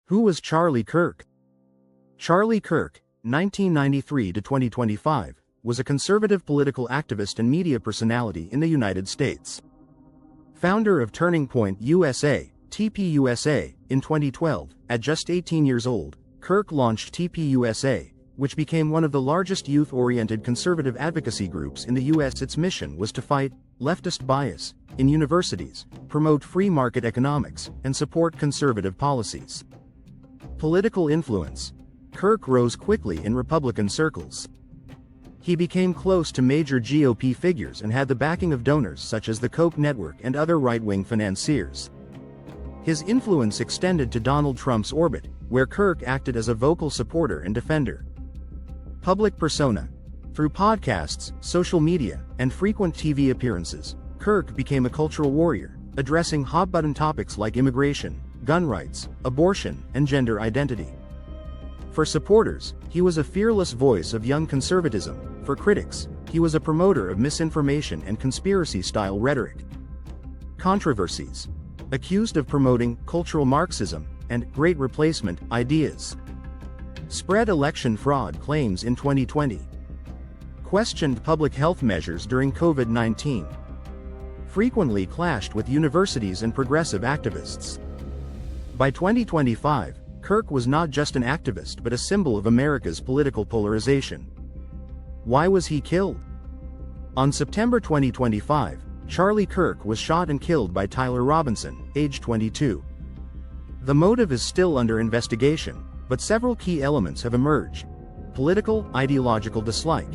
Who was Charlie Kirk? Charlie Kirk, 1993 to 2025, was a conservative political activist and media personality in the United States. Founder of Turning Point USA, TPUSA, in 2012, at just 18 years old, Kirk launched TPUSA, which became one of the largest youth-oriented conservative advocacy groups in the U.S. Its mission was to fight leftist bias in universities, promote free market economics, and support conservative policies. Political influence. Kirk rose quickly in Republican circles. He became close to major GOP figures and had the backing of donors such as the Koch network and other right-wing financiers. His influence extended to Donald Trump's orbit, where Kirk acted as a vocal supporter and defender. Public persona. Through podcasts, social media, and frequent TV appearances, Kirk became a cultural warrior, addressing hot-button topics like immigration, gun rights, abortion, and gender identity. For supporters, he was a fearless voice of young conservatism. For critics, he was a promoter of misinformation and conspiracy-style rhetoric. Controversies. Accused of promoting cultural Marxism and Great Replacement ideas. Spread election fraud claims in 2020. Questioned public health measures during COVID-19. Frequently clashed with universities and progressive activists. By 2025, Kirk was not just an activist but a symbol of America's political polarization. Why was he killed? On September 2025, Charlie Kirk was shot and killed by Tyler Robinson, age 22. The motive is still under investigation, but several key elements have emerged. Political, ideological dislike.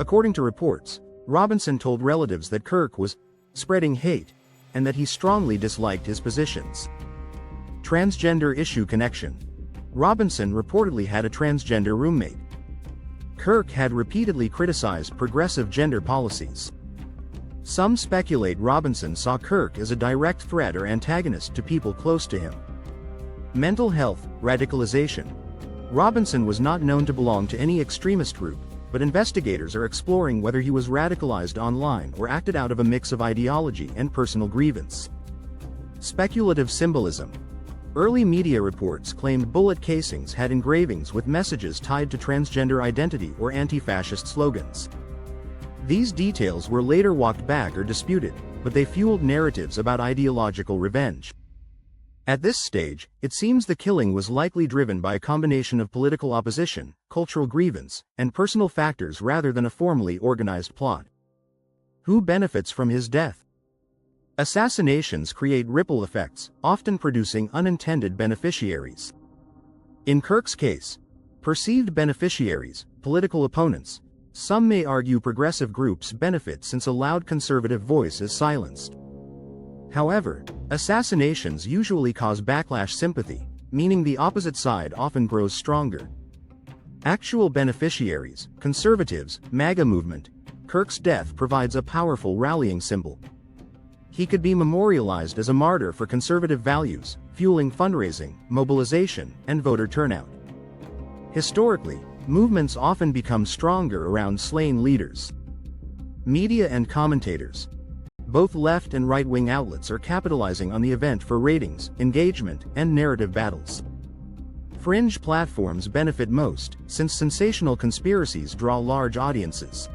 According to reports, Robinson told relatives that Kirk was spreading hate, and that he strongly disliked his positions. Transgender issue connection. Robinson reportedly had a transgender roommate. Kirk had repeatedly criticized progressive gender policies. Some speculate Robinson saw Kirk as a direct threat or antagonist to people close to him. Mental health, radicalization. Robinson was not known to belong to any extremist group, but investigators are exploring whether he was radicalized online or acted out of a mix of ideology and personal grievance. Speculative symbolism. Early media reports claimed bullet casings had engravings with messages tied to transgender identity or anti-fascist slogans. These details were later walked back or disputed, but they fueled narratives about ideological revenge. At this stage, it seems the killing was likely driven by a combination of political opposition, cultural grievance, and personal factors rather than a formally organized plot. Who benefits from his death? Assassinations create ripple effects, often producing unintended beneficiaries. In Kirk's case, perceived beneficiaries, political opponents. Some may argue progressive groups benefit since a loud conservative voice is silenced. However, assassinations usually cause backlash sympathy, meaning the opposite side often grows stronger. Actual beneficiaries, conservatives, MAGA movement. Kirk's death provides a powerful rallying symbol. He could be memorialized as a martyr for conservative values, fueling fundraising, mobilization, and voter turnout. Historically, movements often become stronger around slain leaders. Media and commentators. Both left and right-wing outlets are capitalizing on the event for ratings, engagement, and narrative battles. Fringe platforms benefit most, since sensational conspiracies draw large audiences.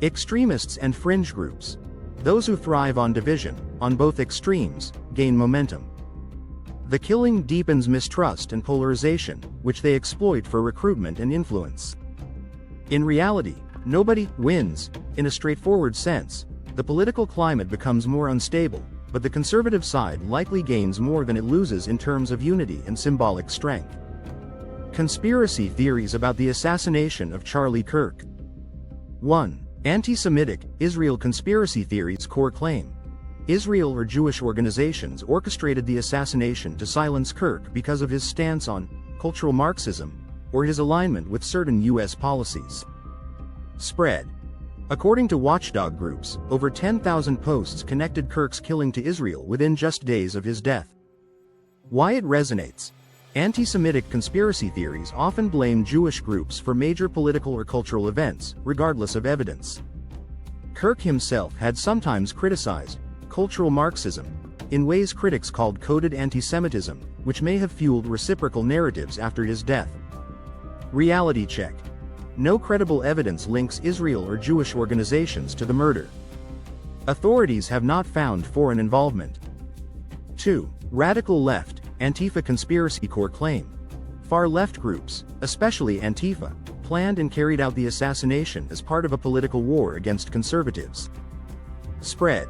Extremists and fringe groups. Those who thrive on division, on both extremes, gain momentum. The killing deepens mistrust and polarization, which they exploit for recruitment and influence. In reality, nobody wins. In a straightforward sense, the political climate becomes more unstable, but the conservative side likely gains more than it loses in terms of unity and symbolic strength. Conspiracy theories about the assassination of Charlie Kirk. 1. Anti-Semitic, Israel conspiracy theories. Core claim. Israel or Jewish organizations orchestrated the assassination to silence Kirk because of his stance on cultural Marxism, or his alignment with certain U.S. policies. Spread. According to watchdog groups, over 10,000 posts connected Kirk's killing to Israel within just days of his death. Why it resonates. Anti-Semitic conspiracy theories often blame Jewish groups for major political or cultural events, regardless of evidence. Kirk himself had sometimes criticized cultural Marxism in ways critics called coded anti-Semitism, which may have fueled reciprocal narratives after his death. Reality check. No credible evidence links Israel or Jewish organizations to the murder. Authorities have not found foreign involvement. 2. Radical left, Antifa conspiracy core claim. Far-left groups, especially Antifa, planned and carried out the assassination as part of a political war against conservatives. Spread.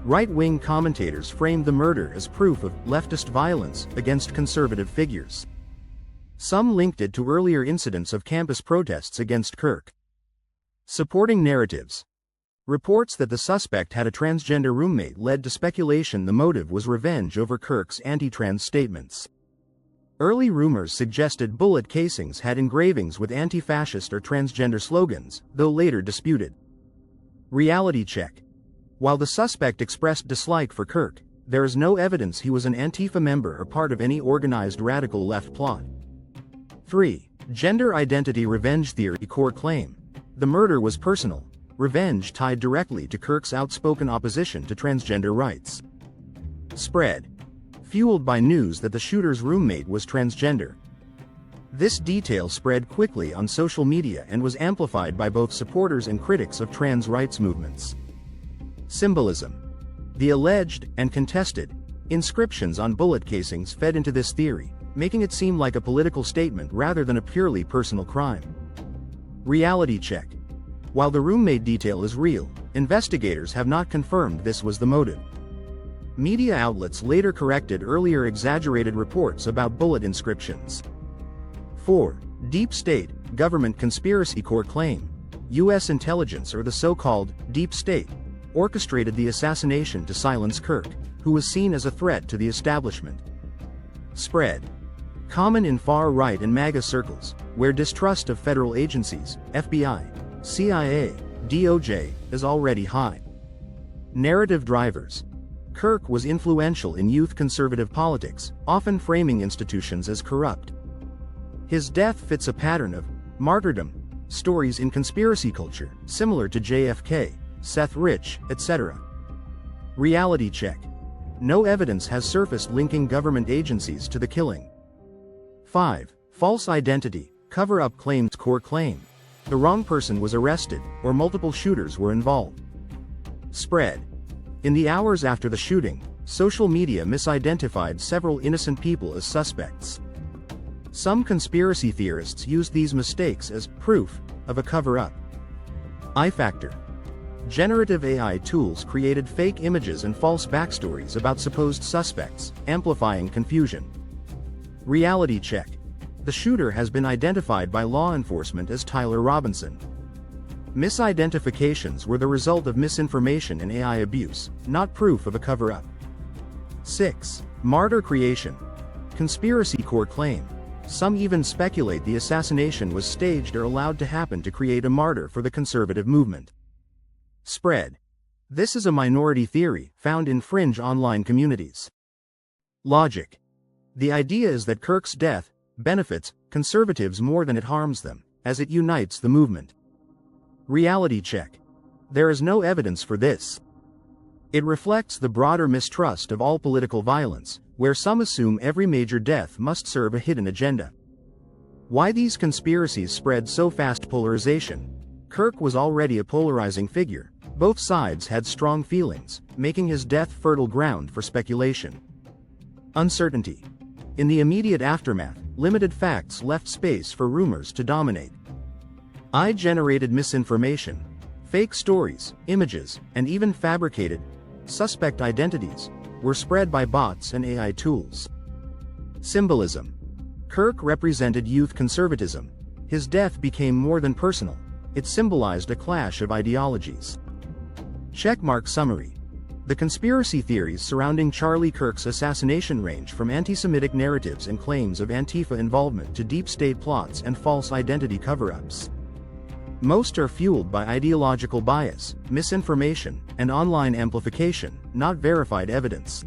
Right-wing commentators framed the murder as proof of leftist violence against conservative figures. Some linked it to earlier incidents of campus protests against Kirk. Supporting narratives. Reports that the suspect had a transgender roommate led to speculation the motive was revenge over Kirk's anti-trans statements. Early rumors suggested bullet casings had engravings with anti-fascist or transgender slogans, though later disputed. Reality check. While the suspect expressed dislike for Kirk, there is no evidence he was an Antifa member or part of any organized radical left plot. 3. Gender identity revenge theory core claim. The murder was personal. Revenge tied directly to Kirk's outspoken opposition to transgender rights. Spread. Fueled by news that the shooter's roommate was transgender. This detail spread quickly on social media and was amplified by both supporters and critics of trans rights movements. Symbolism. The alleged, and contested, inscriptions on bullet casings fed into this theory, making it seem like a political statement rather than a purely personal crime. Reality check. While the roommate detail is real, investigators have not confirmed this was the motive. Media outlets later corrected earlier exaggerated reports about bullet inscriptions. 4. Deep State, Government Conspiracy Core claim. U.S. intelligence or the so-called Deep State orchestrated the assassination to silence Kirk, who was seen as a threat to the establishment. Spread. Common in far-right and MAGA circles, where distrust of federal agencies, FBI, CIA, DOJ, is already high. Narrative drivers. Kirk was influential in youth conservative politics, often framing institutions as corrupt. His death fits a pattern of martyrdom stories in conspiracy culture, similar to JFK, Seth Rich, etc. Reality check. No evidence has surfaced linking government agencies to the killing. 5. False identity, cover-up claims core claim. The wrong person was arrested, or multiple shooters were involved. Spread. In the hours after the shooting, social media misidentified several innocent people as suspects. Some conspiracy theorists used these mistakes as proof of a cover-up. I-factor. Generative AI tools created fake images and false backstories about supposed suspects, amplifying confusion. Reality check. The shooter has been identified by law enforcement as Tyler Robinson. Misidentifications were the result of misinformation and AI abuse, not proof of a cover-up. 6. Martyr creation. Conspiracy core claim. Some even speculate the assassination was staged or allowed to happen to create a martyr for the conservative movement. Spread. This is a minority theory, found in fringe online communities. Logic. The idea is that Kirk's death benefits conservatives more than it harms them, as it unites the movement. Reality check. There is no evidence for this. It reflects the broader mistrust of all political violence, where some assume every major death must serve a hidden agenda. Why these conspiracies spread so fast? Polarization. Kirk was already a polarizing figure. Both sides had strong feelings, making his death fertile ground for speculation. Uncertainty. In the immediate aftermath, limited facts left space for rumors to dominate. AI-generated misinformation, fake stories, images, and even fabricated suspect identities were spread by bots and AI tools. Symbolism. Kirk represented youth conservatism. His death became more than personal. It symbolized a clash of ideologies. Checkmark summary. The conspiracy theories surrounding Charlie Kirk's assassination range from anti-Semitic narratives and claims of Antifa involvement to deep state plots and false identity cover-ups. Most are fueled by ideological bias, misinformation, and online amplification, not verified evidence.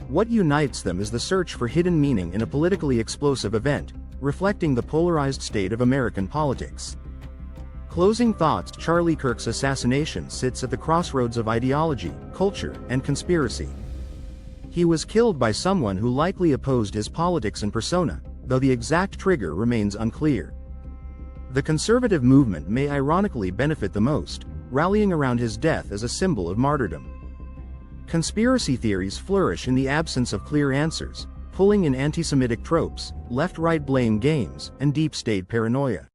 What unites them is the search for hidden meaning in a politically explosive event, reflecting the polarized state of American politics. Closing thoughts. Charlie Kirk's assassination sits at the crossroads of ideology, culture, and conspiracy. He was killed by someone who likely opposed his politics and persona, though the exact trigger remains unclear. The conservative movement may ironically benefit the most, rallying around his death as a symbol of martyrdom. Conspiracy theories flourish in the absence of clear answers, pulling in anti-Semitic tropes, left-right blame games, and deep-state paranoia.